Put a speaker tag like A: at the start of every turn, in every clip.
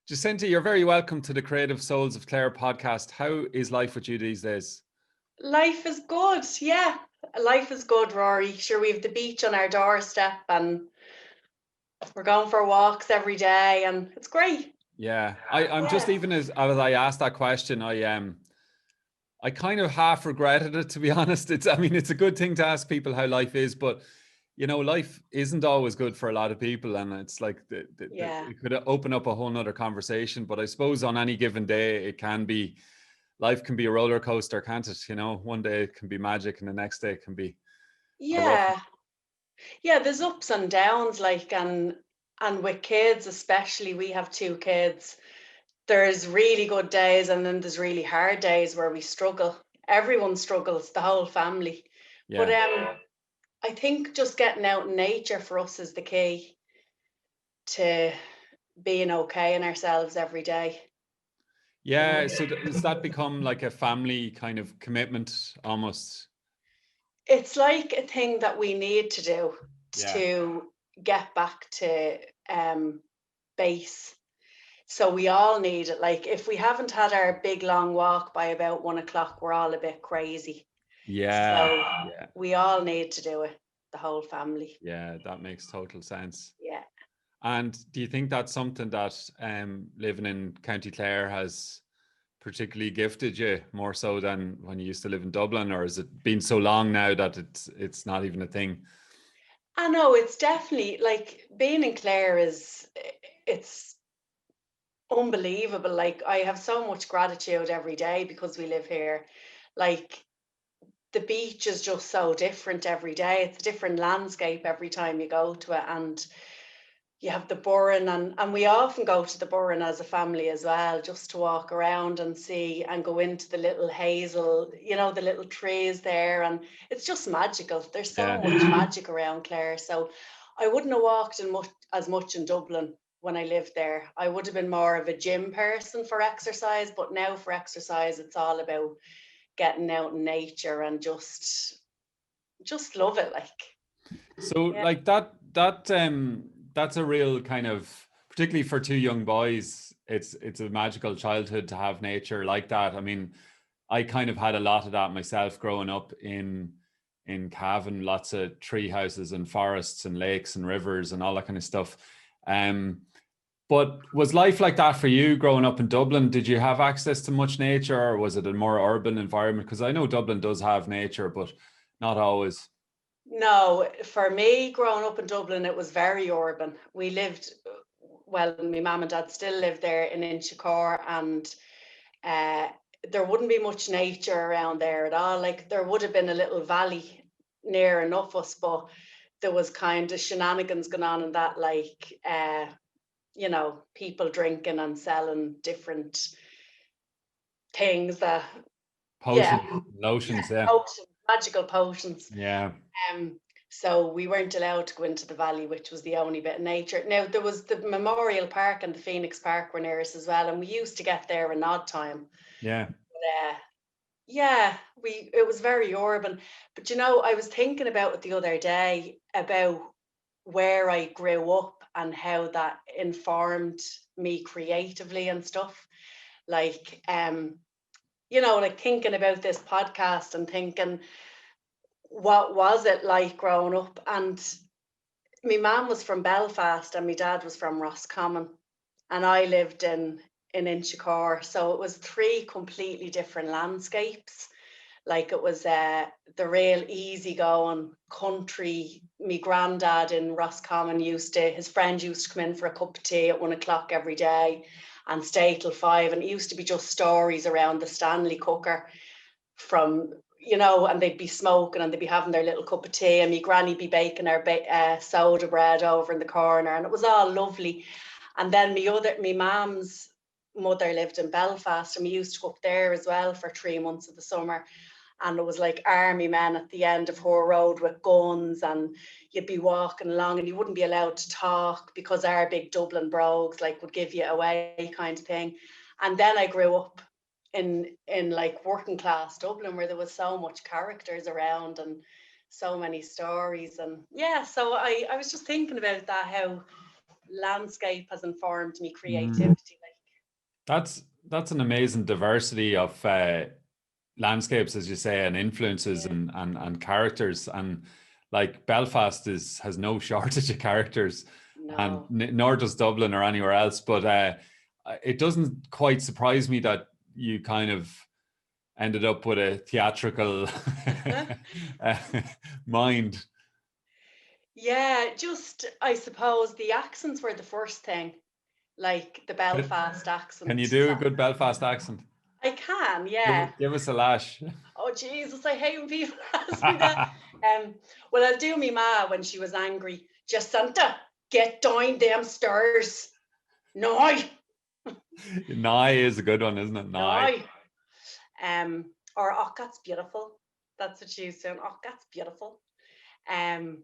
A: Jacinta, you're very welcome to the Creative Souls of Clare podcast. How is life with you these days?
B: Life is good, yeah. Life is good, Rory. Sure, we have the beach on our doorstep and we're going for walks every day and it's great.
A: Yeah, I'm just
B: Yeah.
A: even as I asked that question, I kind of half regretted it, to be honest. It's a good thing to ask people how life is, but life isn't always good for a lot of people, and it's like
B: Yeah.
A: it could open up a whole nother conversation. But I suppose on any given day, life can be a roller coaster, can't it? One day it can be magic, and the next day it can be a rough.
B: Yeah. Yeah, there's ups and downs, like and with kids especially, we have two kids. There's really good days and then there's really hard days where we struggle. Everyone struggles, the whole family. But
A: Yeah.
B: I think just getting out in nature for us is the key to being okay in ourselves every day.
A: Yeah, so does that become like a family kind of commitment almost?
B: It's like a thing that we need to do
A: Yeah,
B: to get back to base. So we all need it. Like if we haven't had our big long walk by about 1 o'clock, we're all a bit crazy.
A: yeah,
B: So
A: yeah,
B: we all need to do it, the whole family.
A: yeah, that makes total sense.
B: Yeah.
A: And do you think that's something that living in County Clare has particularly gifted you more so than when you used to live in Dublin, or has it been so long now that it's not even a thing?
B: I know it's definitely like being in Clare it's unbelievable. Like I have so much gratitude every day because we live here. Like the beach is just so different every day. It's a different landscape every time you go to it. And you have the Burren and we often go to the Burren as a family as well, just to walk around and see and go into the little hazel, the little trees there. And it's just magical. There's so
A: Yeah,
B: much magic around Clare. So I wouldn't have walked as much in Dublin when I lived there. I would have been more of a gym person for exercise, but now for exercise, it's all about getting out in nature and just love it. Like,
A: so
B: yeah.
A: like that's a real kind of, particularly for two young boys, it's a magical childhood to have nature like that. I mean, I kind of had a lot of that myself growing up in Cavan, lots of tree houses and forests and lakes and rivers and all that kind of stuff. Um, but was life like that for you growing up in Dublin? Did you have access to much nature, or was it a more urban environment? Because I know Dublin does have nature, but not always.
B: No, for me, growing up in Dublin, it was very urban. We lived, well, my mum and dad still live there in Inchicore, and uh, there wouldn't be much nature around there at all. Like there would have been a little valley near enough us, but there was kind of shenanigans going on in that, like, people drinking and selling different things that, yeah,
A: Potions, lotions, yeah.
B: potions, magical potions.
A: Yeah.
B: Um, so we weren't allowed to go into the valley, which was the only bit of nature. Now there was the Memorial Park and the Phoenix Park were near us as well, and we used to get there in odd time.
A: Yeah.
B: But, yeah, it was very urban. But I was thinking about it the other day about where I grew up and how that informed me creatively and stuff. Like like thinking about this podcast and thinking, what was it like growing up? And my mum was from Belfast and my dad was from Roscommon, and I lived in Inchicore. So it was three completely different landscapes. Like it was the real easygoing country. My granddad in Roscommon his friend used to come in for a cup of tea at 1 o'clock every day and stay till 5. And it used to be just stories around the Stanley cooker from, and they'd be smoking and they'd be having their little cup of tea, and my granny be baking her soda bread over in the corner, and it was all lovely. And then my mum's mother lived in Belfast, and we used to go up there as well for 3 months of the summer. And it was like army men at the end of her road with guns, and you'd be walking along and you wouldn't be allowed to talk because our big Dublin brogues like would give you away, kind of thing. And then I grew up in like working class Dublin, where there was so much characters around and so many stories. And yeah, so I was just thinking about that, how landscape has informed me
A: Mm.
B: creativity.
A: That's an amazing diversity of landscapes, as you say, and influences
B: Yeah.
A: and characters. And like Belfast has no shortage of characters, and
B: No.
A: nor does Dublin or anywhere else. But it doesn't quite surprise me that you kind of ended up with a theatrical uh, mind.
B: Yeah, just I suppose the accents were the first thing, like the Belfast
A: Can you
B: accent.
A: do a good Belfast accent?
B: I can, yeah.
A: Give us a lash.
B: Oh Jesus, I hate when people ask me that. Well, I'll do me ma when she was angry. Jacinta, get down them stairs. No,
A: Nye is a good one, isn't it? Nye.
B: no. Or oh, that's beautiful. That's what she was saying. Oh, that's beautiful. Um,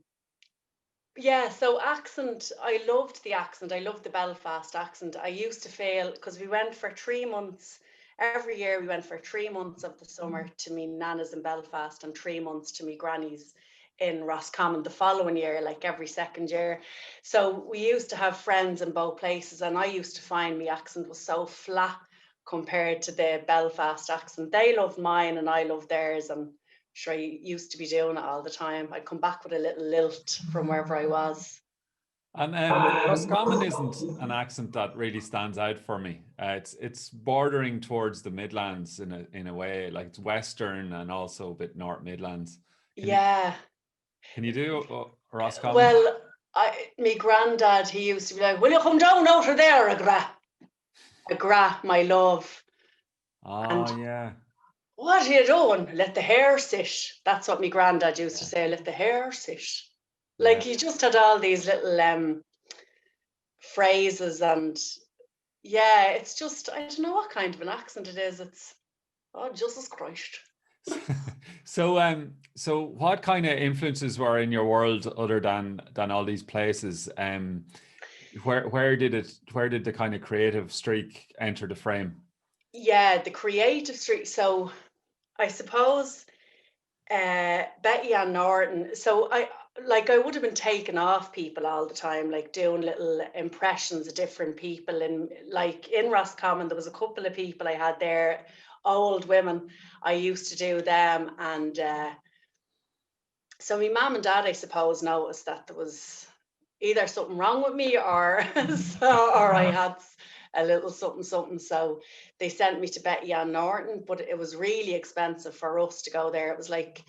B: yeah, so accent, I loved the accent. I loved the Belfast accent. I used to feel because we went for 3 months. Every year we went for 3 months of the summer to me nana's in Belfast and 3 months to me granny's in Roscommon the following year, like every second year. So we used to have friends in both places, and I used to find my accent was so flat compared to the Belfast accent. They loved mine and I loved theirs, and sure, I used to be doing it all the time. I'd come back with a little lilt from wherever I was.
A: And Roscommon isn't an accent that really stands out for me. It's bordering towards the Midlands in a way, like it's Western and also a bit North Midlands. Can you
B: Yeah.
A: can you do Roscommon?
B: Well, my granddad, he used to be like, "Will you come down out of there, a gra, my love?"
A: Oh
B: And
A: yeah,
B: what are you doing? Let the hair sit. That's what my granddad used to
A: yeah,
B: say. Let the hair sit. Like
A: yeah.
B: he just had all these little phrases, and yeah, it's just I don't know what kind of an accent it is. It's oh Jesus Christ.
A: So what kind of influences were in your world other than all these places? Where did the kind of creative streak enter the frame?
B: Yeah, the creative street. So I suppose Betty Ann Norton. So I would have been taking off people all the time, like doing little impressions of different people. And like in Roscommon, there was a couple of people I had there, old women. I used to do them, and so my mum and dad, I suppose, noticed that there was either something wrong with me or or I had a little something something. So they sent me to Betty Ann Norton, but it was really expensive for us to go there. It was like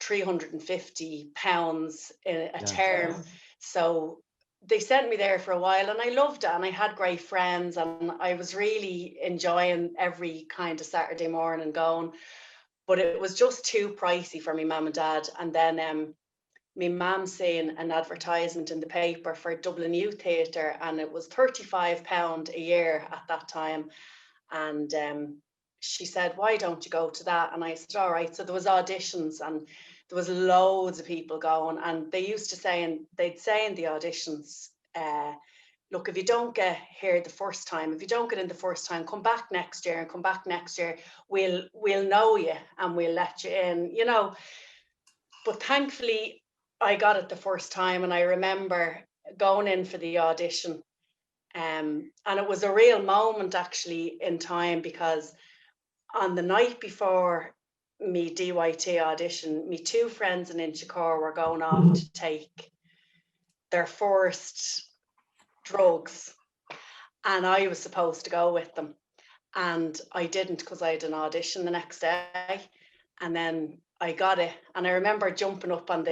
B: £350 in a
A: Yeah.
B: term. So they sent me there for a while and I loved it and I had great friends and I was really enjoying every kind of Saturday morning going. But it was just too pricey for my mum and dad. And then my mum seen an advertisement in the paper for Dublin Youth Theatre and it was £35 a year at that time. And she said, why don't you go to that? And I said, all right. So there was auditions and there was loads of people going and they used to say, and they'd say in the auditions, look, if you don't get here the first time, if you don't get in the first time, come back next year and come back next year. We'll know you and we'll let you in, you know. But thankfully I got it the first time and I remember going in for the audition. And it was a real moment actually in time because on the night before me DYT audition, me two friends in Inchicore were going off to take their first drugs and I was supposed to go with them. And I didn't because I had an audition the next day. And then I got it. And I remember jumping up on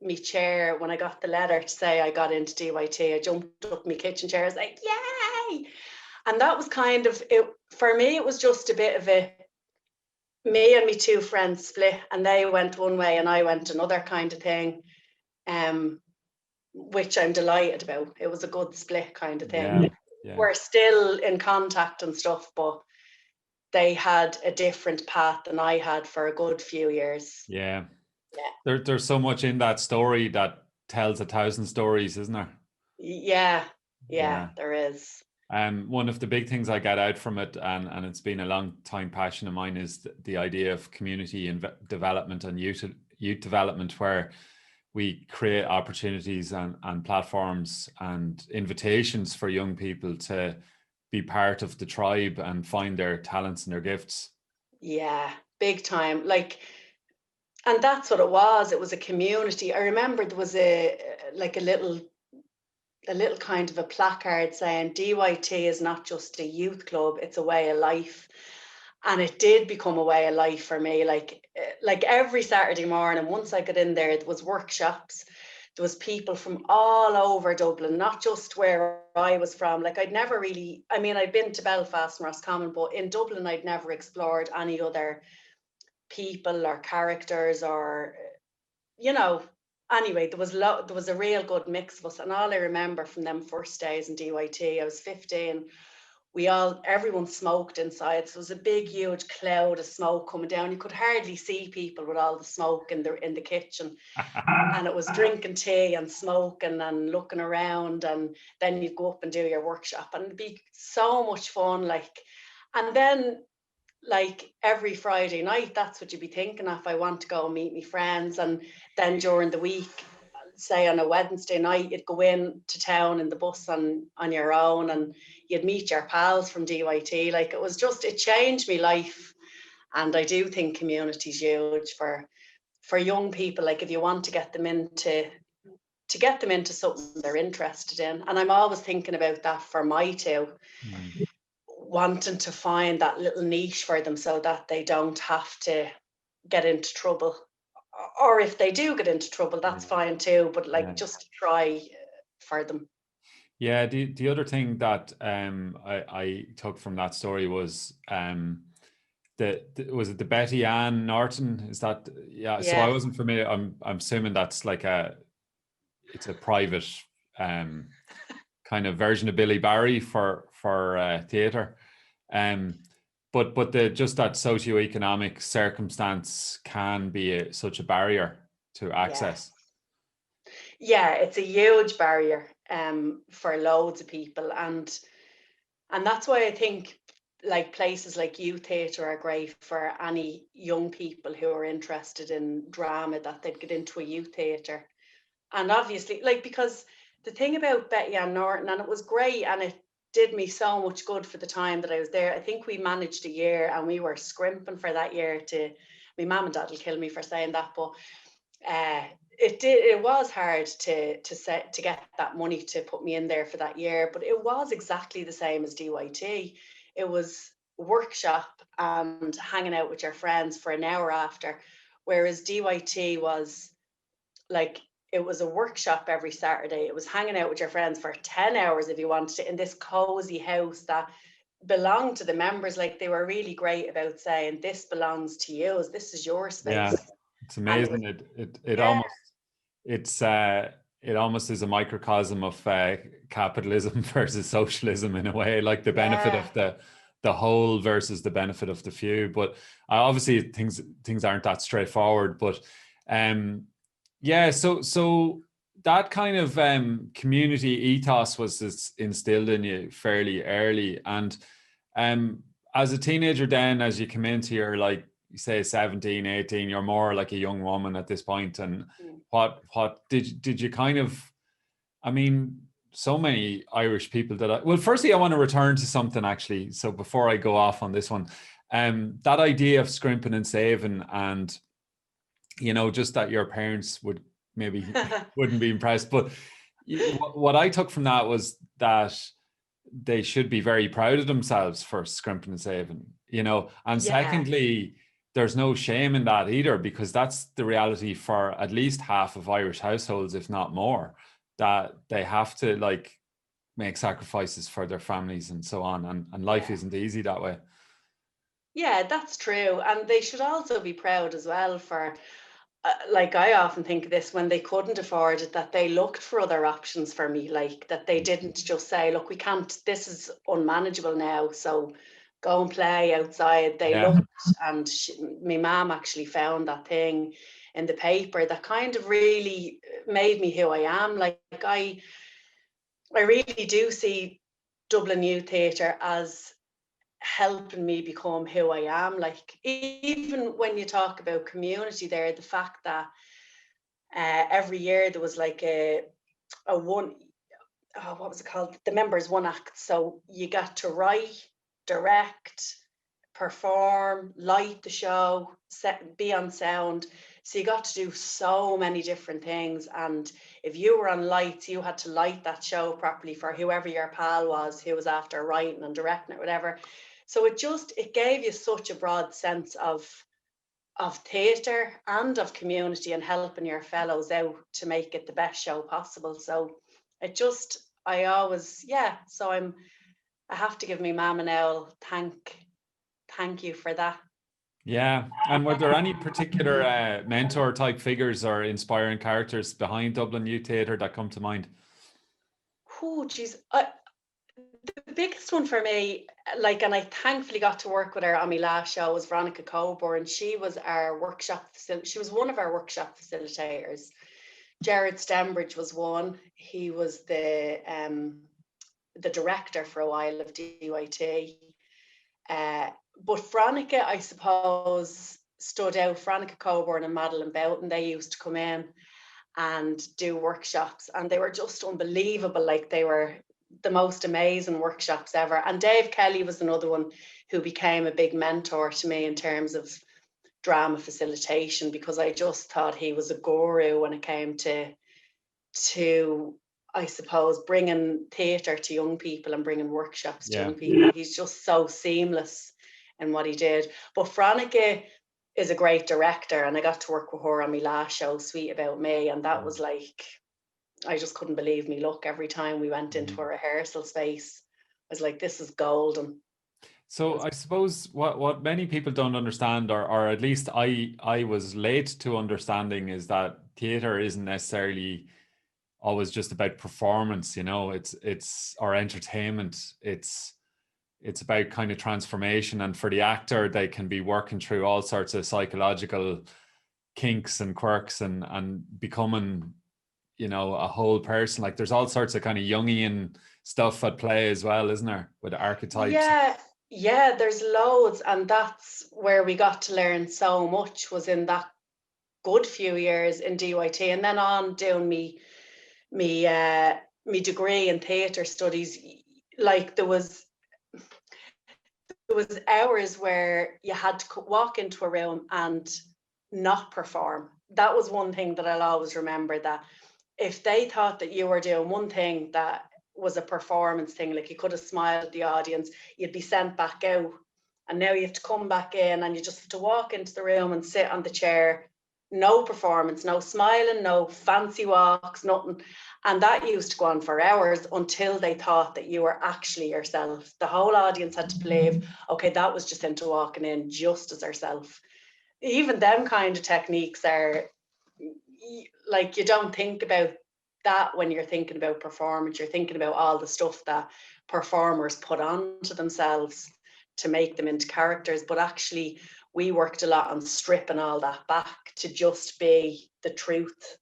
B: me chair when I got the letter to say I got into DYT. I jumped up in my kitchen chair. I was like, yay! And that was kind of it for me. It was just a bit of a me and me two friends split, and they went one way and I went another kind of thing. Which I'm delighted about. It was a good split kind of
A: Yeah.
B: thing.
A: Yeah.
B: We're still in contact and stuff, but they had a different path than I had for a good few years.
A: Yeah.
B: Yeah.
A: There's so much in that story that tells 1,000 stories, isn't there?
B: Yeah. Yeah,
A: Yeah.
B: there is.
A: One of the big things I get out from it, and it's been a long time passion of mine, is the idea of community and development and youth development, where we create opportunities and platforms and invitations for young people to be part of the tribe and find their talents and their gifts.
B: Yeah, big time. Like, and that's what it was. It was a community. I remember there was like a little kind of a placard saying DYT is not just a youth club, it's a way of life. And it did become a way of life for me. Like every Saturday morning, once I got in there, there was workshops. There was people from all over Dublin, not just where I was from. Like I'd never really, I mean, I'd been to Belfast and Roscommon, but in Dublin, I'd never explored any other people or characters or, you know, anyway, there was a real good mix of us. And all I remember from them first days in DYT, I was 15, everyone smoked inside. So it was a big, huge cloud of smoke coming down. You could hardly see people with all the smoke in the kitchen. And it was drinking tea and smoking and looking around, and then you'd go up and do your workshop, and it'd be so much fun. And then like every Friday night, that's what you'd be thinking of. I want to go and meet my friends. And then during the week, say on a Wednesday night, you'd go in to town in the bus on your own, and you'd meet your pals from DYT. Like it changed my life. And I do think community's huge for young people. Like if you want to get them into something they're interested in. And I'm always thinking about that for my two. Wanting to find that little niche for them so that they don't have to get into trouble, or if they do get into trouble, that's fine too, but just try for them.
A: Yeah, the other thing that I took from that story was was it the Betty Ann Norton? Is that So I wasn't familiar. I'm assuming that's like it's a private kind of version of Billy Barry for theatre. But just that socioeconomic circumstance can be such a barrier to access.
B: Yeah, it's a huge barrier for loads of people, and that's why I think like places like youth theatre are great for any young people who are interested in drama, that they'd get into a youth theatre. And obviously, like, because the thing about Betty Ann Norton, and it was great, and it did me so much good for the time that I was there. I think we managed a year, and we were scrimping for that year my mum and dad will kill me for saying that, but it was hard to get that money to put me in there for that year, but it was exactly the same as DYT. It was workshop and hanging out with your friends for an hour after, whereas DYT was like, it was a workshop every Saturday. It was hanging out with your friends for 10 hours if you wanted to, in this cozy house that belonged to the members. Like, they were really great about saying, this belongs to you, this is your space.
A: Yeah, it's amazing. It almost is a microcosm of capitalism versus socialism in a way, like the benefit of the whole versus the benefit of the few. But obviously things aren't that straightforward. But so that kind of community ethos was instilled in you fairly early. And as a teenager, then as you come into your, like you say, 17, 18, you're more like a young woman at this point. And what did you kind of, I mean, so many Irish people well, firstly, I want to return to something actually. So before I go off on this one, that idea of scrimping and saving, and just that your parents wouldn't be impressed. But what I took from that was that they should be very proud of themselves for scrimping and saving, and secondly, there's no shame in that either, because that's the reality for at least half of Irish households, if not more, that they have to like make sacrifices for their families and so on, and life isn't easy that way.
B: Yeah, that's true. And they should also be proud as well for, like, I often think of this, when they couldn't afford it, that they looked for other options for me, like that they didn't just say, look, we can't, this is unmanageable now, so go and play outside. They looked, and my mom actually found that thing in the paper that kind of really made me who I am. Like I really do see Dublin Youth Theatre as helping me become who I am. Like, even when you talk about community there, the fact that every year there was like a what was it called? The members one act. So you got to write, direct, perform, light the show, be on sound. So you got to do so many different things. And if you were on lights, you had to light that show properly for whoever your pal was who was after writing and directing it, whatever. So it gave you such a broad sense of theatre and of community and helping your fellows out to make it the best show possible. So I always, so I have to give me Mam and Elle thank you for that.
A: Yeah. And were there any particular mentor type figures or inspiring characters behind Dublin Youth Theatre that come to mind?
B: Oh, geez. The biggest one for me, and I thankfully got to work with her on my last show, was Veronica Coburn. She was our she was one of our workshop facilitators. Jared Stembridge was one. He was the director for a while of DYT. But Veronica, I suppose, stood out. Veronica Coburn and Madeline Boughton, they used to come in and do workshops, and they were just unbelievable. Like, they were the most amazing workshops ever. And Dave Kelly was another one who became a big mentor to me in terms of drama facilitation, because I just thought he was a guru when it came to I suppose, bringing theatre to young people and bringing workshops to young people. He's just so seamless in what he did. But Veronica is a great director, and I got to work with her on my last show, Sweet About Me, and that was like, I just couldn't believe me luck every time we went into a rehearsal space. I was like, this is golden.
A: So I suppose what many people don't understand, or at least I was late to understanding, is that theatre isn't necessarily always just about performance, it's or entertainment. It's about kind of transformation, and for the actor, they can be working through all sorts of psychological kinks and quirks and becoming, a whole person. Like, there's all sorts of kind of Jungian stuff at play as well, isn't there, with archetypes?
B: Yeah, there's loads, and that's where we got to learn so much, was in that good few years in DYT, and then on doing me degree in theatre studies. Like, there was hours where you had to walk into a room and not perform. That was one thing that I'll always remember, that if they thought that you were doing one thing that was a performance thing, like you could have smiled at the audience, you'd be sent back out, and now you have to come back in, and you just have to walk into the room and sit on the chair. No performance, no smiling, no fancy walks, nothing. And that used to go on for hours until they thought that you were actually yourself. The whole audience had to believe, okay, that was Jacinta walking in just as herself. Even them kind of techniques are, like, you don't think about that when you're thinking about performance. You're thinking about all the stuff that performers put onto themselves to make them into characters. But actually, we worked a lot on stripping all that back to just be the truth.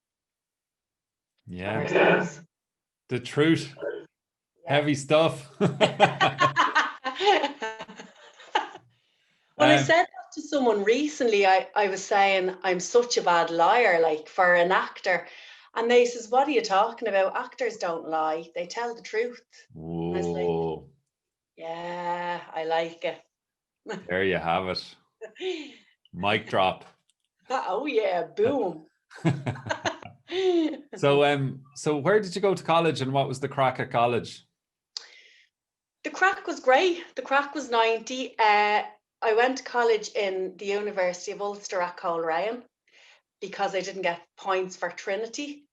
A: Yeah. The truth. Yeah. Heavy stuff.
B: When I said that to someone recently, I was saying, I'm such a bad liar, like, for an actor. And they says, what are you talking about? Actors don't lie. They tell the truth.
A: Whoa.
B: I was like, yeah, I like it.
A: There you have it. Mic drop.
B: Oh yeah, boom.
A: So where did you go to college, and what was the crack at college?
B: The crack was great. The crack was 90. I went to college in the University of Ulster at Coleraine because I didn't get points for Trinity,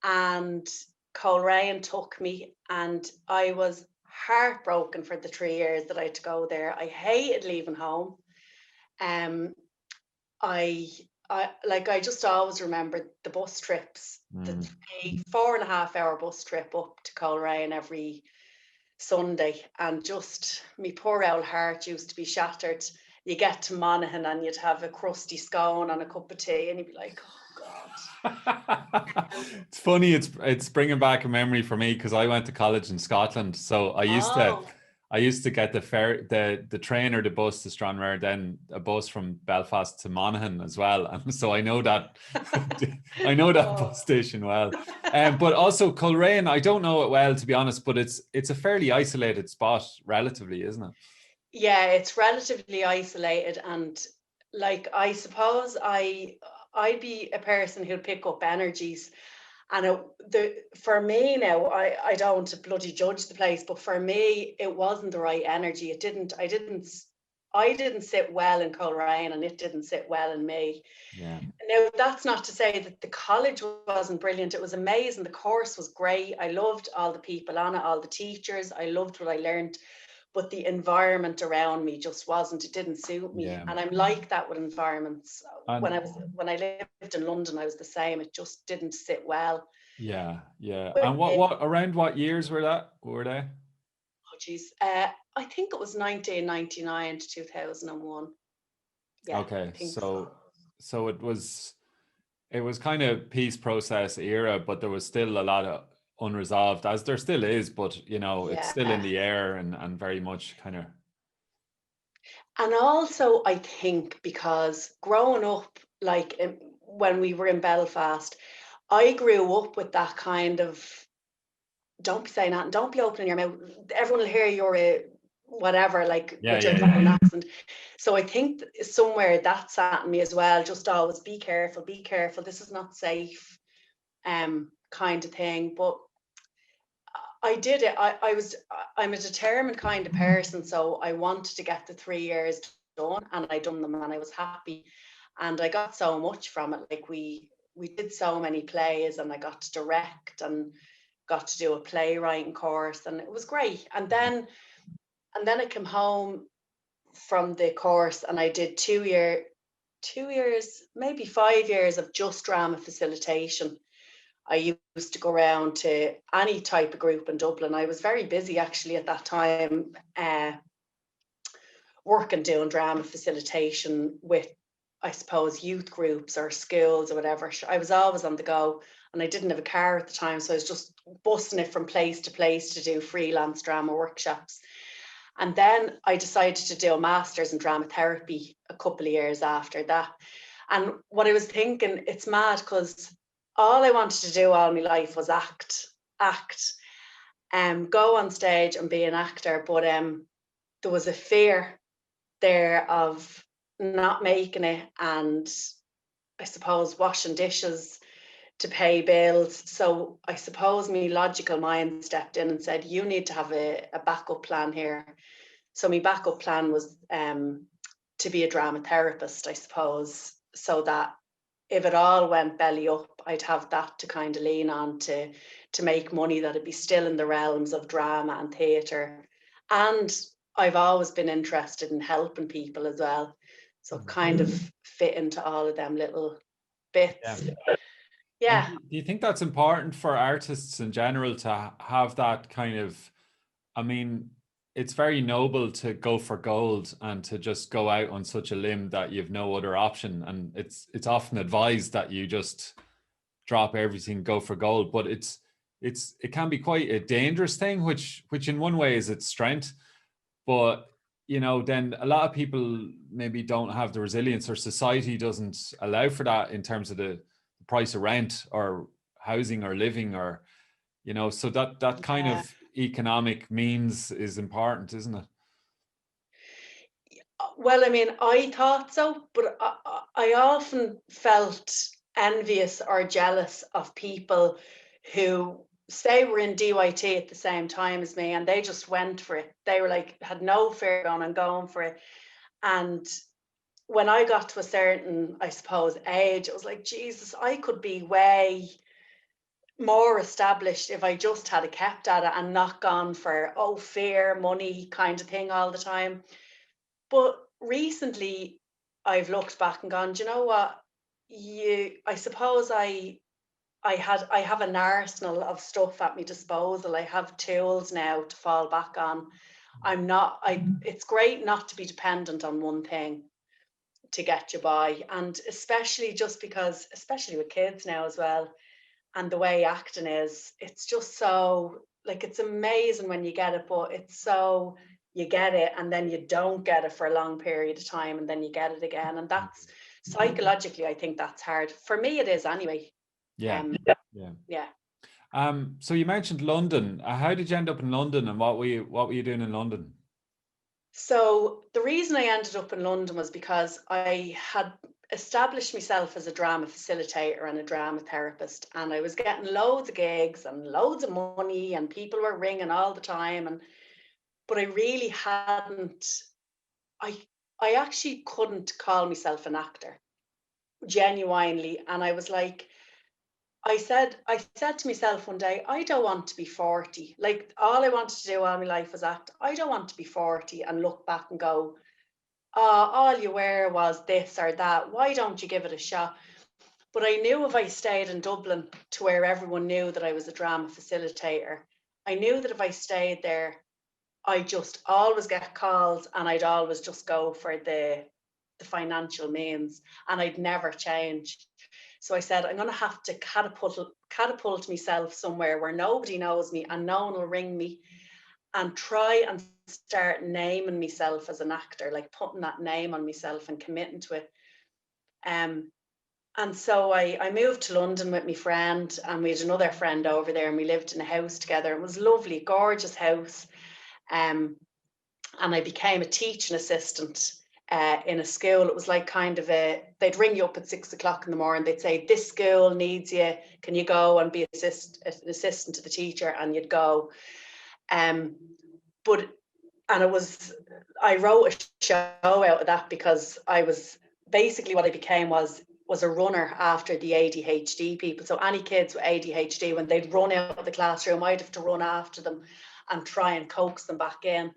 B: and Coleraine took me, and I was heartbroken for the 3 years that I had to go there. I hated leaving home. I just always remembered the bus trips, the 4.5 hour bus trip up to Coleraine every Sunday, and just my poor old heart used to be shattered. You get to Monaghan and you'd have a crusty scone and a cup of tea, and you'd be like, oh God.
A: It's funny, it's bringing back a memory for me, because I went to college in Scotland, so I I used to get the train or the bus to Stranraer, then a bus from Belfast to Monaghan as well, and so I know that I know that
B: Oh.
A: bus station well. But also Coleraine, I don't know it well, to be honest, but it's a fairly isolated spot, relatively, isn't it?
B: Yeah, it's relatively isolated, and like I suppose I'd be a person who'd pick up energies. And for me now, I don't want to bloody judge the place, but for me, it wasn't the right energy. I didn't sit well in Coleraine, and it didn't sit well in me.
A: Yeah.
B: Now, that's not to say that the college wasn't brilliant. It was amazing. The course was great. I loved all the people on it, all the teachers. I loved what I learned, but the environment around me just wasn't. It didn't suit me,
A: Yeah.
B: and I'm like that with environments.
A: And
B: When I lived in London, I was the same. It just didn't sit well.
A: yeah, yeah.
B: With
A: And what around what years were they?
B: Oh, geez. I think it was 1999 to 2001. Yeah, I
A: Okay,
B: think so.
A: so it was kind of peace process era, but there was still a lot of unresolved, as there still is, but it's
B: Yeah.
A: still in the air and very much kind of.
B: And also, I think because growing up, like when we were in Belfast, I grew up with that kind of don't be saying that and don't be opening your mouth. Everyone will hear you're a whatever, like
A: Yeah,
B: with your
A: yeah, yeah.
B: Dublin accent. So I think somewhere that's at me as well. Just always be careful, be careful. This is not safe, kind of thing. But I did it. I'm a determined kind of person, so I wanted to get the 3 years done, and I done them, and I was happy, and I got so much from it. Like we did so many plays, and I got to direct and got to do a playwriting course, and it was great. And then I came home from the course, and I did 2 years, maybe 5 years of just drama facilitation. I used to go around to any type of group in Dublin. I was very busy actually at that time, working doing drama facilitation with, I suppose, youth groups or schools or whatever. I was always on the go, and I didn't have a car at the time, so I was just busting it from place to place to do freelance drama workshops. And then I decided to do a master's in drama therapy a couple of years after that. And what I was thinking, it's mad because all I wanted to do all my life was act, go on stage and be an actor. But there was a fear there of not making it, and I suppose washing dishes to pay bills. So I suppose my logical mind stepped in and said, you need to have a backup plan here. So my backup plan was to be a drama therapist, I suppose, so that if it all went belly up, I'd have that to kind of lean on to make money that'd be still in the realms of drama and theatre. And I've always been interested in helping people as well. So kind of fit into all of them little
A: Yeah.
B: bits.
A: And
B: Yeah.
A: do you think that's important for artists in general to have that kind of, I mean, it's very noble to go for gold and to just go out on such a limb that you've no other option. And it's often advised that you just drop everything, go for gold. But it can be quite a dangerous thing, which in one way is its strength. But then a lot of people maybe don't have the resilience, or society doesn't allow for that in terms of the price of rent or housing or living, or so that kind
B: Yeah.
A: of economic means is important, isn't it?
B: Well, I mean, I thought so, but I often felt envious or jealous of people who say were in DYT at the same time as me, and they just went for it. They were like, had no fear going for it. And when I got to a certain, I suppose, age, it was like, Jesus, I could be way more established if I just had kept at it and not gone for, fear, money kind of thing all the time. But recently, I've looked back and gone, do you know what? I suppose I have an arsenal of stuff at my disposal. I have tools now to fall back on. It's great not to be dependent on one thing to get you by. And especially just because, especially with kids now as well, and the way acting is, it's just so, like, it's amazing when you get it, but it's so you get it and then you don't get it for a long period of time and then you get it again. And that's psychologically, I think that's hard. For me, it is anyway.
A: Yeah.
B: Yeah.
A: So you mentioned London. How did you end up in London, and what were you doing in London?
B: So the reason I ended up in London was because I had established myself as a drama facilitator and a drama therapist, and I was getting loads of gigs and loads of money, and people were ringing all the time, but I really hadn't. I actually couldn't call myself an actor genuinely, and I was like, I said to myself one day, I don't want to be 40. Like, all I wanted to do all my life was act. I don't want to be 40 and look back and go, oh, all you were was this or that. Why don't you give it a shot? But I knew if I stayed in Dublin, to where everyone knew that I was a drama facilitator, I knew that if I stayed there, I just always get calls and I'd always just go for the financial means and I'd never change. So I said, I'm going to have to catapult myself somewhere where nobody knows me and no one will ring me, and try and start naming myself as an actor, like putting that name on myself and committing to it. And so I moved to London with my friend, and we had another friend over there, and we lived in a house together. It was a lovely, gorgeous house. And I became a teaching assistant in a school. It was like kind of they'd ring you up at 6 o'clock in the morning. They'd say, this school needs you. Can you go and be an assistant to the teacher? And you'd go. I wrote a show out of that because I was basically, what I became was a runner after the ADHD people. So any kids with ADHD, when they'd run out of the classroom, I'd have to run after them and try and coax them back in.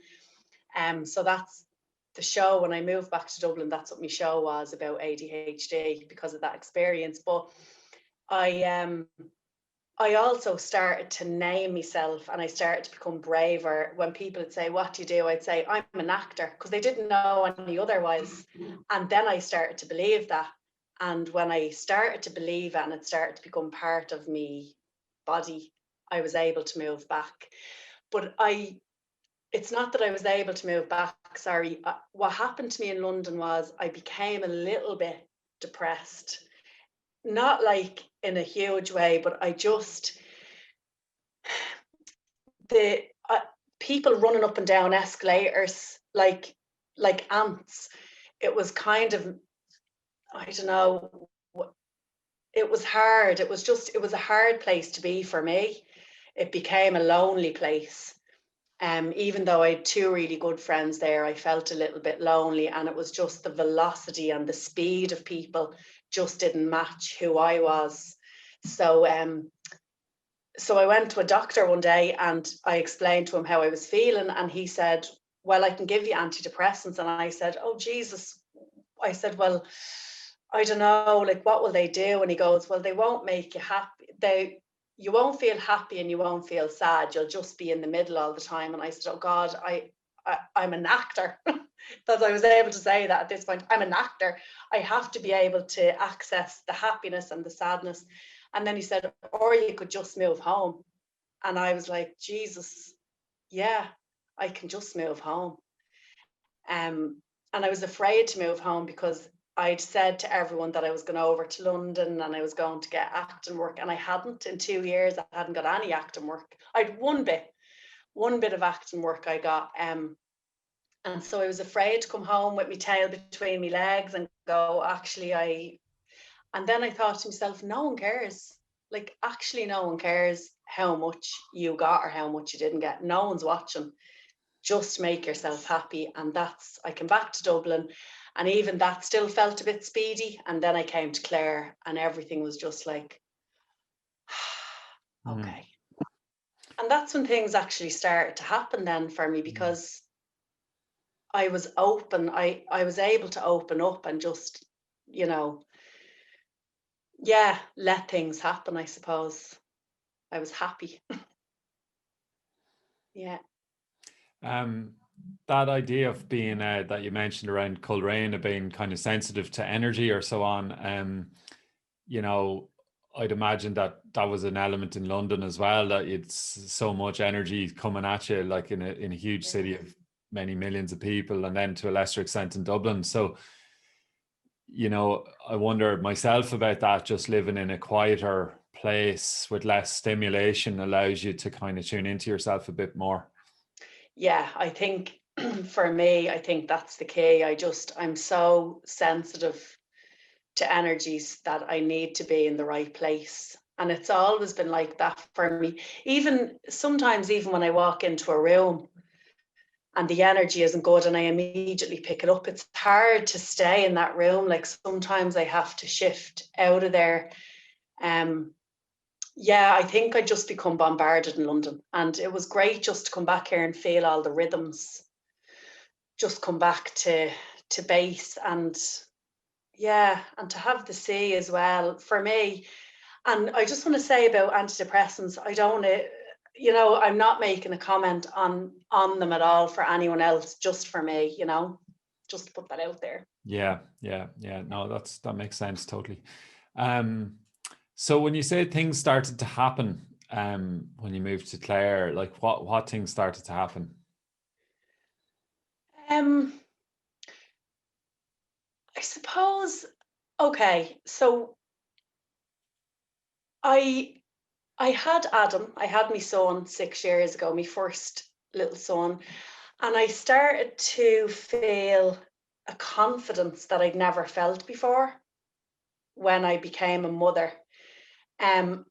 B: So that's the show. When I moved back to Dublin, that's what my show was, about ADHD, because of that experience. But I also started to name myself, and I started to become braver. When people would say, what do you do? I'd say, I'm an actor, because they didn't know any otherwise. And then I started to believe that. And when I started to believe it and it started to become part of me body, I was able to move back. But it's not that I was able to move back, sorry. What happened to me in London was I became a little bit depressed. Not like in a huge way, but I just, people running up and down escalators like ants. It was kind of, I don't know, it was hard. It was a hard place to be for me. It became a lonely place. Even though I had two really good friends there, I felt a little bit lonely, and it was just the velocity and the speed of people just didn't match who I was. So I went to a doctor one day and I explained to him how I was feeling, and he said, well, I can give you antidepressants. And I said, oh Jesus. I said, well, I don't know, like, what will they do? And he goes, well, they won't make you happy. You won't feel happy and you won't feel sad. You'll just be in the middle all the time. And I said, oh God, I'm an actor. That I was able to say that at this point. I'm an actor. I have to be able to access the happiness and the sadness. And then he said, or you could just move home. And I was like, Jesus, yeah, I can just move home. And I was afraid to move home because I'd said to everyone that I was going over to London and I was going to get acting work, and I hadn't. In 2 years, I hadn't got any acting work. I'd one bit of acting work I got. And so I was afraid to come home with my tail between my legs and go, actually, and then I thought to myself, no one cares. Like, actually, no one cares how much you got or how much you didn't get. No one's watching. Just make yourself happy. And I came back to Dublin, and even that still felt a bit speedy. And then I came to Clare, and everything was just like, okay. And that's when things actually started to happen then for me, because I was open. I was able to open up and just, let things happen, I suppose. I was happy. Yeah.
A: That idea of being that you mentioned around Coleraine, of being kind of sensitive to energy or so on, I'd imagine that was an element in London as well, that it's so much energy coming at you, like in a huge city of many millions of people, and then to a lesser extent in Dublin. So, you know, I wonder myself about that. Just living in a quieter place with less stimulation allows you to kind of tune into yourself a bit more.
B: Yeah, I think for me, I think that's the key. I'm so sensitive to energies that I need to be in the right place. And it's always been like that for me. Even sometimes, even when I walk into a room and the energy isn't good and I immediately pick it up, it's hard to stay in that room. Like sometimes I have to shift out of there. Yeah, I think I just become bombarded in London. And it was great just to come back here and feel all the rhythms, just come back to base, and yeah, and to have the sea as well for me. And I just want to say about antidepressants, I don't, you know, I'm not making a comment on them at all for anyone else, just for me, you know, just to put that out there.
A: Yeah, yeah, yeah. No, that makes sense totally. So when you say things started to happen, when you moved to Clare, like what things started to happen?
B: Um, I suppose, okay, so I I had Adam, I had my son 6 years ago, my first little son, and I started to feel a confidence that I'd never felt before when I became a mother. Um,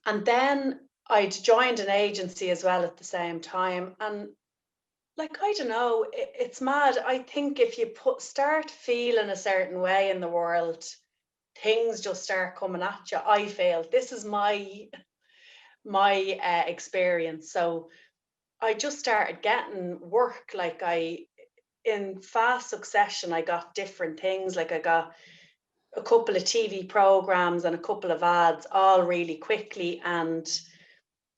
B: and then I'd joined an agency as well at the same time. And like, I don't know, it's mad. I think if you start feeling a certain way in the world, things just start coming at you. I feel this is my experience. So I just started getting work. Like in fast succession, I got different things. Like I got a couple of TV programs and a couple of ads all really quickly, and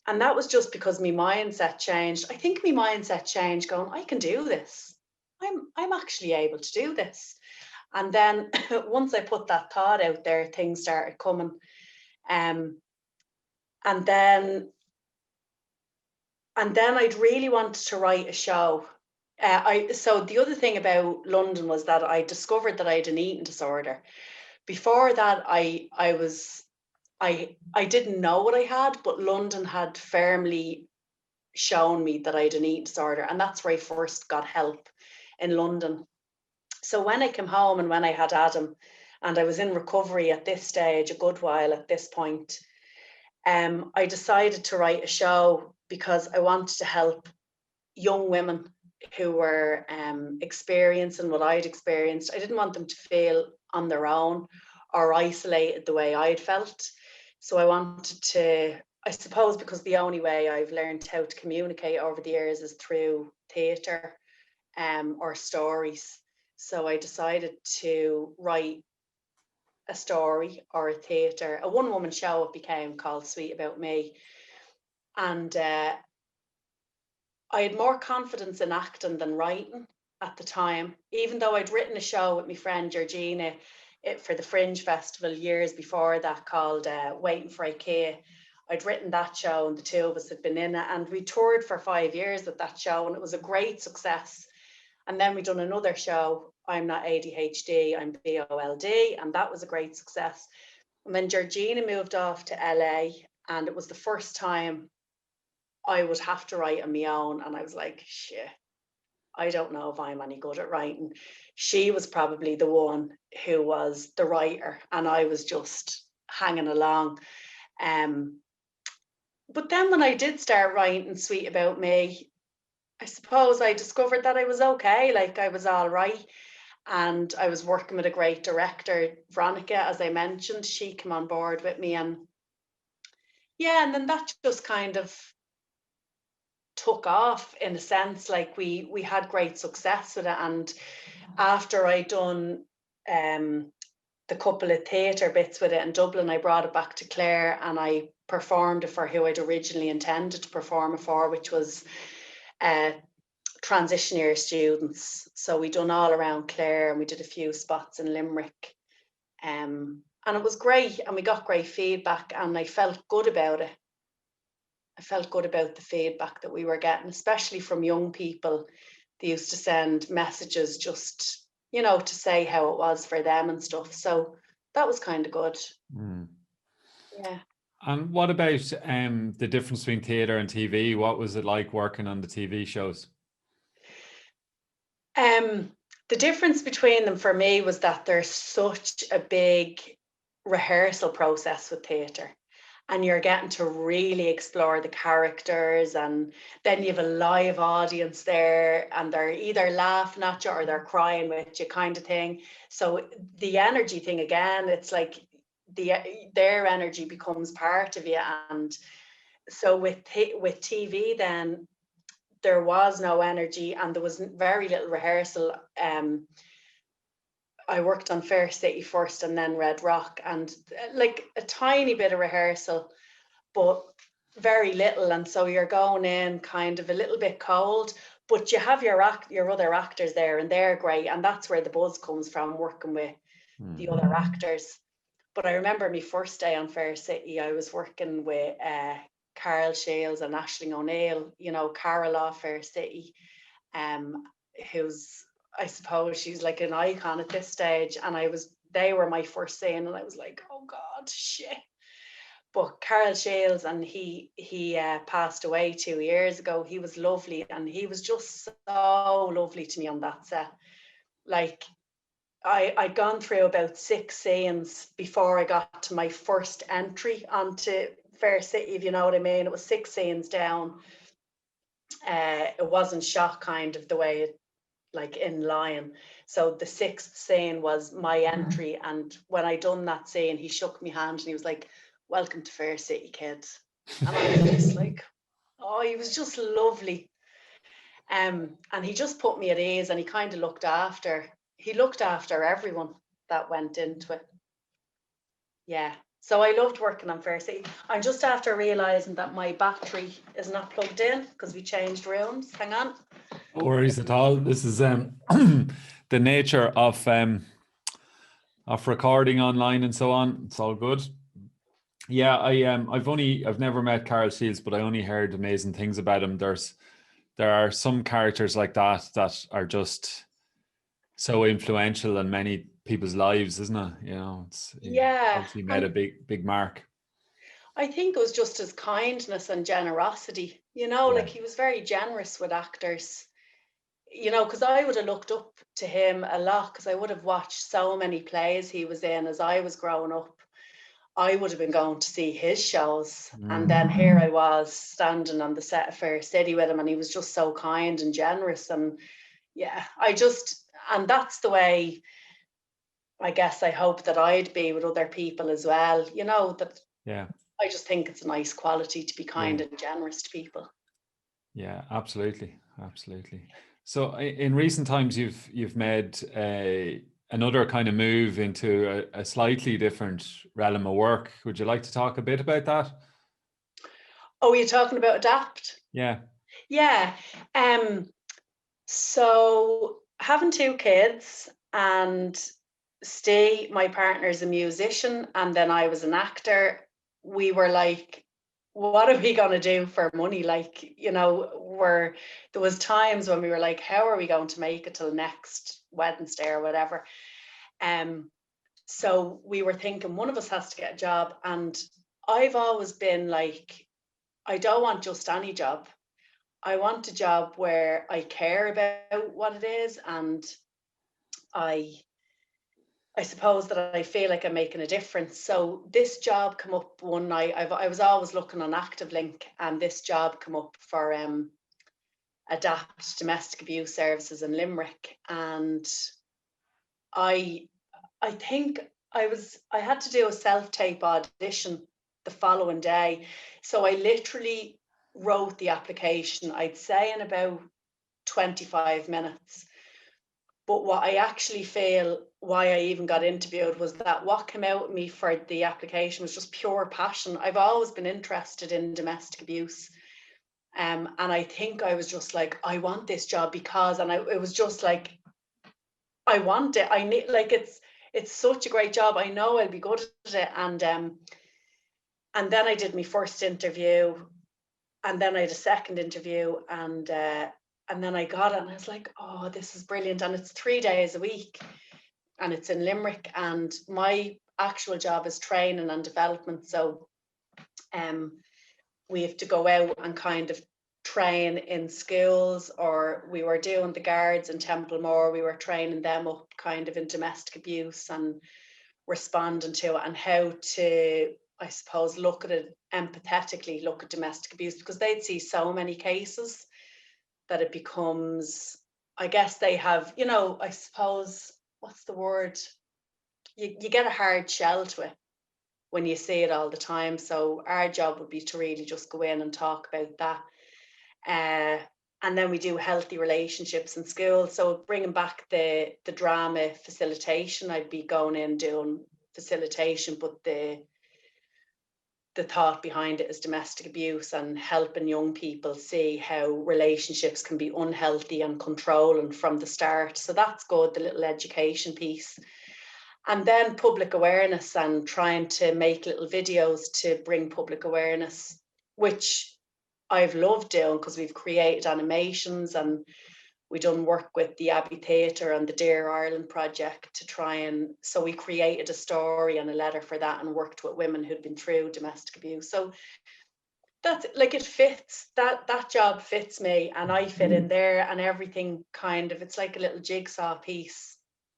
B: that was just because my mindset changed. I think my mindset changed going, I can do this. I'm actually able to do this. And then once I put that thought out there, things started coming. Um, and then I'd really wanted to write a show. So the other thing about London was that I discovered that I had an eating disorder. Before that, I didn't know what I had, but London had firmly shown me that I had an eating disorder, and that's where I first got help, in London. So when I came home and when I had Adam, and I was in recovery at this stage, a good while at this point, I decided to write a show because I wanted to help young women who were experiencing what I'd experienced. I didn't want them to feel on their own or isolated the way I'd felt. So I wanted to, I suppose, because the only way I've learned how to communicate over the years is through theatre or stories. So I decided to write a story or a theatre, a one-woman show it became, called Sweet About Me. And I had more confidence in acting than writing at the time, even though I'd written a show with my friend Georgina for the Fringe Festival years before that, called Waiting for IKEA. I'd written that show and the two of us had been in it, and we toured for 5 years with that show, and it was a great success. And then we done another show, I'm Not ADHD, I'm BOLD, and that was a great success. And then Georgina moved off to LA, and it was the first time I would have to write on my own. And I was like, shit, I don't know if I'm any good at writing. She was probably the one who was the writer, and I was just hanging along. But then when I did start writing Sweet About Me, I suppose I discovered that I was okay, like I was all right. And I was working with a great director, Veronica, as I mentioned. She came on board with me, and yeah, and then that just kind of took off in a sense. Like we had great success with it. And after I'd done the couple of theatre bits with it in Dublin, I brought it back to Clare and I performed it for who I'd originally intended to perform it for, which was transition year students. So we done all around Clare, and we did a few spots in Limerick. And it was great, and we got great feedback, and I felt good about it. I felt good about the feedback that we were getting, especially from young people. They used to send messages just, to say how it was for them and stuff. So that was kind of good. Yeah.
A: And what about the difference between theatre and TV? What was it like working on the TV shows?
B: The difference between them for me was that there's such a big rehearsal process with theatre, and you're getting to really explore the characters, and then you have a live audience there and they're either laughing at you or they're crying with you, kind of thing. So the energy thing, again, it's like their energy becomes part of you. And so with TV then, there was no energy and there was very little rehearsal. I worked on Fair City first and then Red Rock, and like a tiny bit of rehearsal, but very little. And so you're going in kind of a little bit cold, but you have your other actors there and they're great. And that's where the buzz comes from, working with the other actors. But I remember my first day on Fair City, I was working with Carol Shields and Aisling O'Neill, Carol off Fair City, who's, I suppose she's like an icon at this stage. And they were my first scene, and I was like, oh God, shit. But Carol Shields, and he passed away 2 years ago. He was lovely, and he was just so lovely to me on that set. Like, I'd gone through about 6 scenes before I got to my first entry onto Fair City, if you know what I mean. It was 6 scenes down. It wasn't shot kind of the way it, like in line. So the 6th scene was my entry. And when I done that scene, he shook my hand and he was like, welcome to Fair City, kids. And I was just like, oh, he was just lovely. And he just put me at ease, and he kind of looked after everyone that went into it. Yeah. So I loved working on Fair City. I'm just after realising that my battery is not plugged in because we changed rooms. Hang on.
A: No worries at all. This is the nature of recording online and so on. It's all good. Yeah, I've never met Carol Shields, but I only heard amazing things about him. There are some characters like that are just so influential in many people's lives, isn't it?
B: Yeah,
A: obviously made a big mark.
B: I think it was just his kindness and generosity, like he was very generous with actors, because I would have looked up to him a lot, because I would have watched so many plays he was in as I was growing up. I would have been going to see his shows. And then here I was standing on the set of Fair City with him, and he was just so kind and generous. And yeah, and that's the way I guess I hope that I'd be with other people as well, that I just think it's a nice quality to be kind and generous to people.
A: Yeah, absolutely. So in recent times, you've made another kind of move into a slightly different realm of work. Would you like to talk a bit about that?
B: Oh, you're talking about Adapt?
A: Yeah.
B: Yeah. So having 2 kids, and Steve, my partner, is a musician, and then I was an actor. We were like, what are we going to do for money? Like, there was times when we were like, how are we going to make it till next Wednesday or whatever? So we were thinking one of us has to get a job. And I've always been like, I don't want just any job. I want a job where I care about what it is, and I suppose that I feel like I'm making a difference. So this job came up one night. I was always looking on ActiveLink, and this job came up for Adapt Domestic Abuse Services in Limerick. And I think I had to do a self-tape audition the following day. So I literally wrote the application, I'd say in about 25 minutes. But what I actually feel why I even got interviewed was that what came out of me for the application was just pure passion. I've always been interested in domestic abuse. And I think I was just like, I want this job because, and it was just like, I want it. I need, like, it's such a great job. I know I'll be good at it. And then I did my first interview, and then I had a second interview, and then I got it, and I was like, oh, this is brilliant. And it's 3 days a week, and it's in Limerick, and my actual job is training and development. So we have to go out and kind of train in schools, or we were doing the guards in Templemore, we were training them up kind of in domestic abuse and responding to it, and how to, I suppose, look at it empathetically, look at domestic abuse, because they'd see so many cases that it becomes, I guess they have, you know, I suppose, what's the word? You get a hard shell to it when you see it all the time. So our job would be to really just go in and talk about that. And then we do healthy relationships in school. So bringing back the drama facilitation, I'd be going in doing facilitation, but the thought behind it is domestic abuse, and helping young people see how relationships can be unhealthy and controlling from the start. So that's good, the little education piece. And then public awareness, and trying to make little videos to bring public awareness, which I've loved doing, because we've created animations, and we done work with the Abbey Theatre and the Dear Ireland project to try, and so we created a story and a letter for that, and worked with women who'd been through domestic abuse. So that's like, it fits, that job fits me, and I fit in there, and everything kind of, it's like a little jigsaw piece,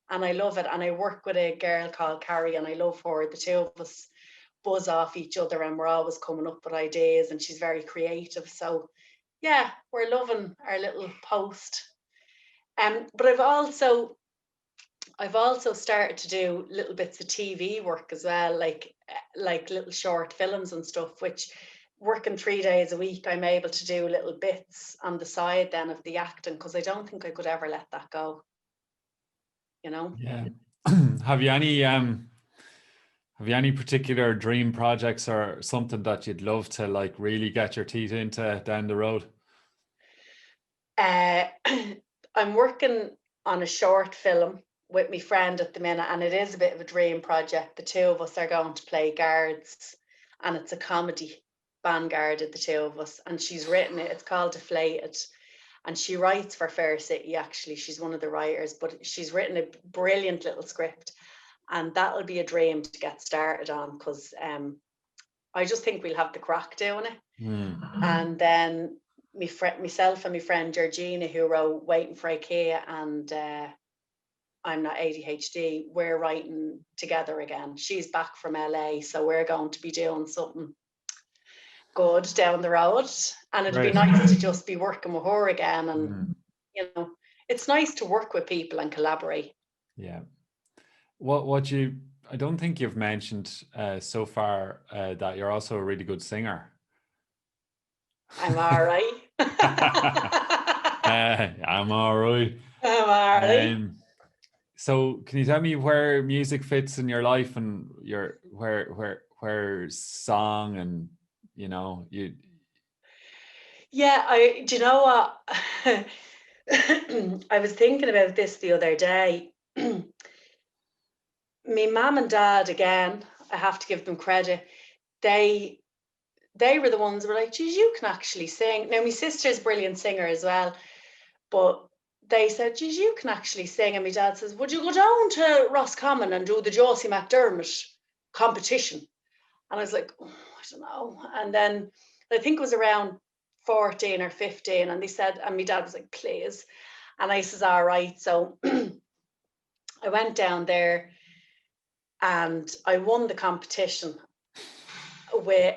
B: and I love it. And I work with a girl called Clare, and I love her. The two of us buzz off each other, and we're always coming up with ideas, and she's very creative. So yeah, we're loving our little post. But I've also started to do little bits of TV work as well, like little short films and stuff, which, working 3 days a week, I'm able to do little bits on the side then of the acting, because I don't think I could ever let that go, you know.
A: Yeah. Have you any particular dream projects or something that you'd love to like really get your teeth into down the road?
B: I'm working on a short film with my friend at the minute, and it is a bit of a dream project. The two of us are going to play guards, and it's a comedy, vanguarded, the two of us, and she's written it. It's called Deflated, and she writes for Fair City, actually. She's one of the writers, but she's written a brilliant little script, and that'll be a dream to get started on, because I just think we'll have the crack doing it. And then myself and my friend Georgina, who wrote Waiting for IKEA and I'm Not ADHD, we're writing together again. She's back from LA, so we're going to be doing something good down the road, and it'd be nice to just be working with her again. And you know, it's nice to work with people and collaborate.
A: Yeah. I don't think you've mentioned so far that you're also a really good singer.
B: I'm all right.
A: I'm all right.
B: I'm all right.
A: So can you tell me where music fits in your life, and your where song, and you know, you?
B: Yeah, do you know what? I was thinking about this the other day. My mum and dad, again, I have to give them credit. They were the ones who were like, geez, you can actually sing. Now, my sister's a brilliant singer as well, but they said, geez, you can actually sing. And my dad says, would you go down to Roscommon and do the Josie McDermott competition? And I was like, oh, I don't know. And then I think it was around 14 or 15, and they said, and my dad was like, please. And I says, all right. So I went down there and I won the competition with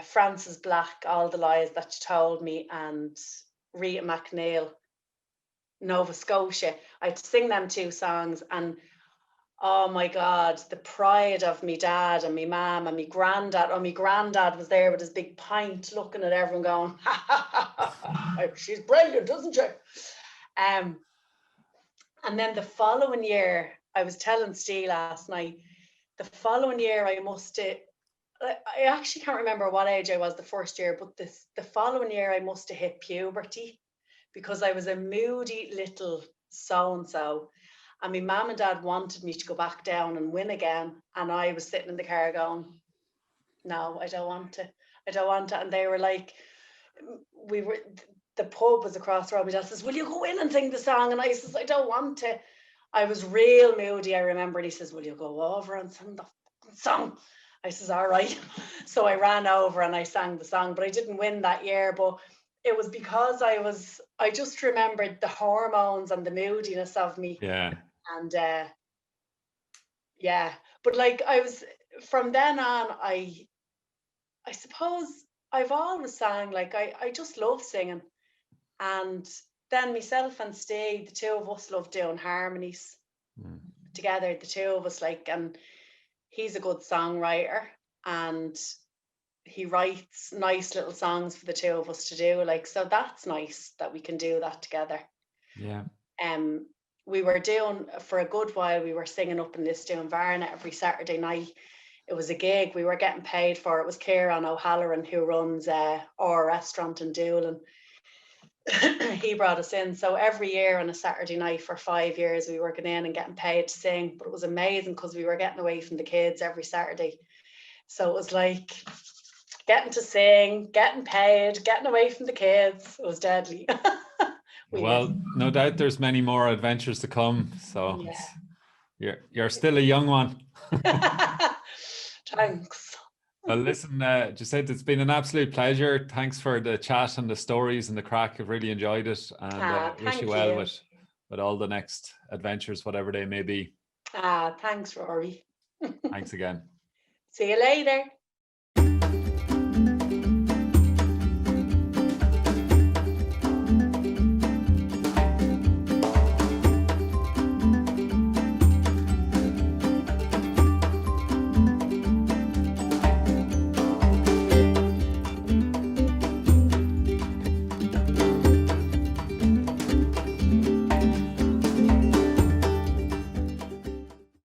B: Frances Black, All the Lies That You Told Me, and Rita McNeil, Nova Scotia. I'd sing them two songs, and oh my God, the pride of me dad and me mum and me granddad. Oh, me granddad was there with his big pint, looking at everyone going, ha, ha, ha, ha. She's brilliant, isn't she? And then the following year, I was telling Steve last night, the following year I actually can't remember what age I was the first year, but the following year I must have hit puberty, because I was a moody little so-and-so. And my mum and dad wanted me to go back down and win again. And I was sitting in the car going, no, I don't want to. And they were like, we were, the pub was across the road. My dad says, will you go in and sing the song? And I says, I don't want to. I was real moody, I remember. And he says, will you go over and sing the song? I says, all right. So I ran over and I sang the song, but I didn't win that year. But it was because I just remembered the hormones and the moodiness of me.
A: Yeah.
B: And yeah, but like from then on, I suppose I've always sang, like I just love singing. And then myself and Steve, the two of us love doing harmonies together, the two of us, like, and he's a good songwriter and he writes nice little songs for the two of us to do, like, so that's nice that we can do that together.
A: Yeah.
B: We were doing, for a good while, we were singing up in this doing Varna every Saturday night. It was a gig we were getting paid for. It was Kieran O'Halloran, who runs our restaurant in Doolin. He brought us in. So every year on a Saturday night for 5 years, we were going in and getting paid to sing. But it was amazing because we were getting away from the kids every Saturday. So it was like getting to sing, getting paid, getting away from the kids. It was deadly.
A: Well, no doubt there's many more adventures to come. So you're still a young one.
B: Thanks.
A: Well, listen, Jacinta, it's been an absolute pleasure. Thanks for the chat and the stories and the crack. I've really enjoyed it, and wish you well with all the next adventures, whatever they may be.
B: Thanks, Rory.
A: Thanks again.
B: See you later.